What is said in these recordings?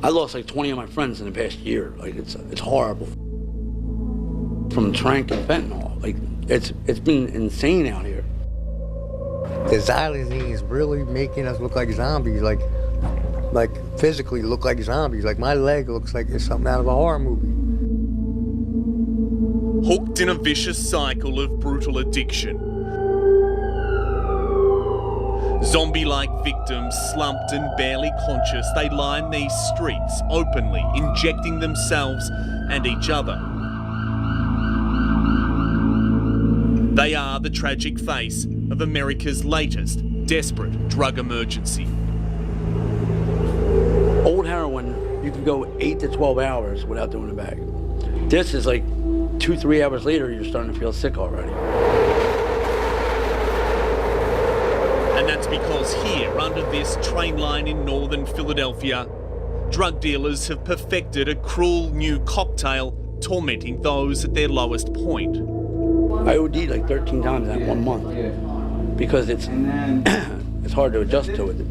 I lost like 20 of my friends in the past year. Like it's horrible. From Tranq and fentanyl, like it's been insane out here. The xylazine is really making us look like zombies, like physically look like zombies. Like my leg looks like it's something out of a horror movie. Hooked in a vicious cycle of brutal addiction. Zombie-like victims, slumped and barely conscious, they line these streets openly, injecting themselves and each other. They are the tragic face of America's latest desperate drug emergency. Old heroin, you can go 8 to 12 hours without doing a bag. This is like 2-3 hours later, you're starting to feel sick already. And that's because here, under this train line in northern Philadelphia, drug dealers have perfected a cruel new cocktail tormenting those at their lowest point. I OD'd like 13 times in that 1 month because it's it's hard to adjust to it.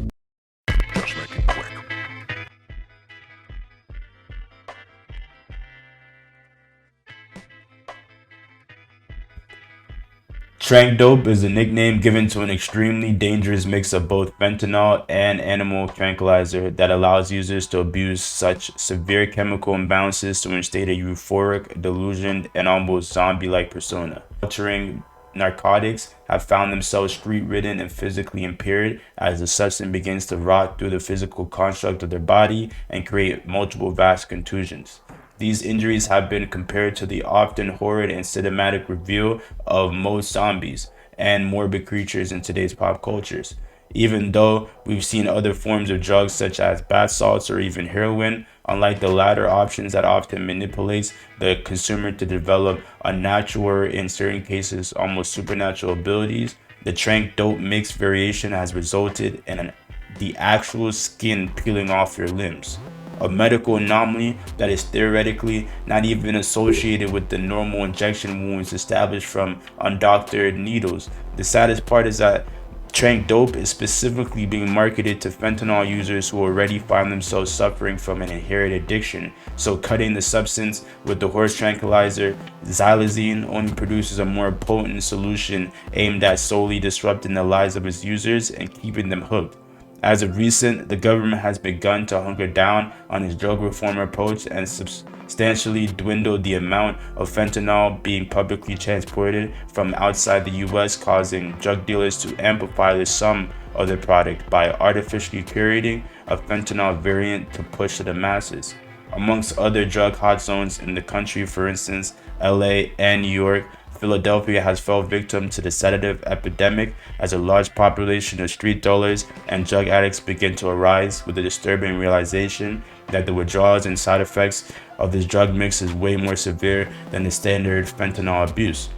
Tranq dope is a nickname given to an extremely dangerous mix of both fentanyl and animal tranquilizer that allows users to abuse such severe chemical imbalances to instate a euphoric, delusioned, and almost zombie-like persona. Altering narcotics have found themselves street-ridden and physically impaired as the substance begins to rot through the physical construct of their body and create multiple vast contusions. These injuries have been compared to the often horrid and cinematic reveal of most zombies and morbid creatures in today's pop cultures. Even though we've seen other forms of drugs such as bath salts or even heroin, unlike the latter options that often manipulates the consumer to develop unnatural or in certain cases almost supernatural abilities, the Tranq dope mix variation has resulted in the actual skin peeling off your limbs. A medical anomaly that is theoretically not even associated with the normal injection wounds established from undoctored needles. The saddest part is that Tranq dope is specifically being marketed to fentanyl users who already find themselves suffering from an inherent addiction. So cutting the substance with the horse tranquilizer, xylazine only produces a more potent solution aimed at solely disrupting the lives of its users and keeping them hooked. As of recent, the government has begun to hunker down on its drug reform approach and substantially dwindled the amount of fentanyl being publicly transported from outside the US, causing drug dealers to amplify the sum of their product by artificially curating a fentanyl variant to push to the masses. Amongst other drug hot zones in the country, for instance, LA and New York, Philadelphia has fell victim to the sedative epidemic as a large population of street dwellers and drug addicts begin to arise with the disturbing realization that the withdrawals and side effects of this drug mix is way more severe than the standard fentanyl abuse.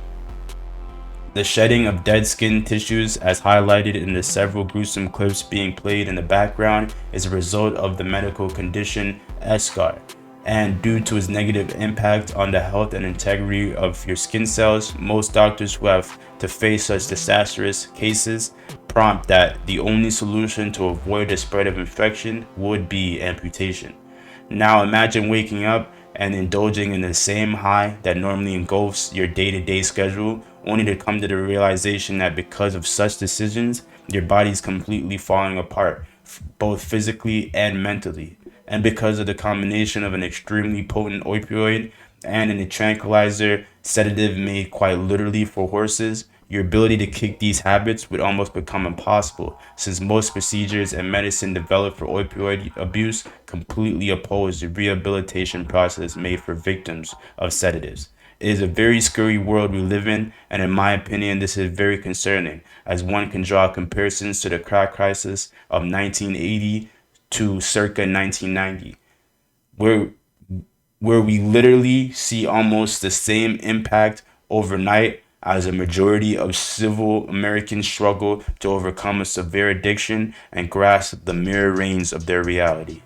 The shedding of dead skin tissues, as highlighted in the several gruesome clips being played in the background, is a result of the medical condition eschar. And due to its negative impact on the health and integrity of your skin cells, most doctors who have to face such disastrous cases prompt that the only solution to avoid the spread of infection would be amputation. Now imagine waking up and indulging in the same high that normally engulfs your day-to-day schedule, only to come to the realization that because of such decisions, your body's completely falling apart, both physically and mentally. And because of the combination of an extremely potent opioid and a tranquilizer sedative made quite literally for horses, your ability to kick these habits would almost become impossible, since most procedures and medicine developed for opioid abuse completely oppose the rehabilitation process made for victims of sedatives. It is a very scary world we live in, and in my opinion, this is very concerning, as one can draw comparisons to the crack crisis of 1980 to circa 1990, where we literally see almost the same impact overnight as a majority of civil Americans struggle to overcome a severe addiction and grasp the mere reins of their reality.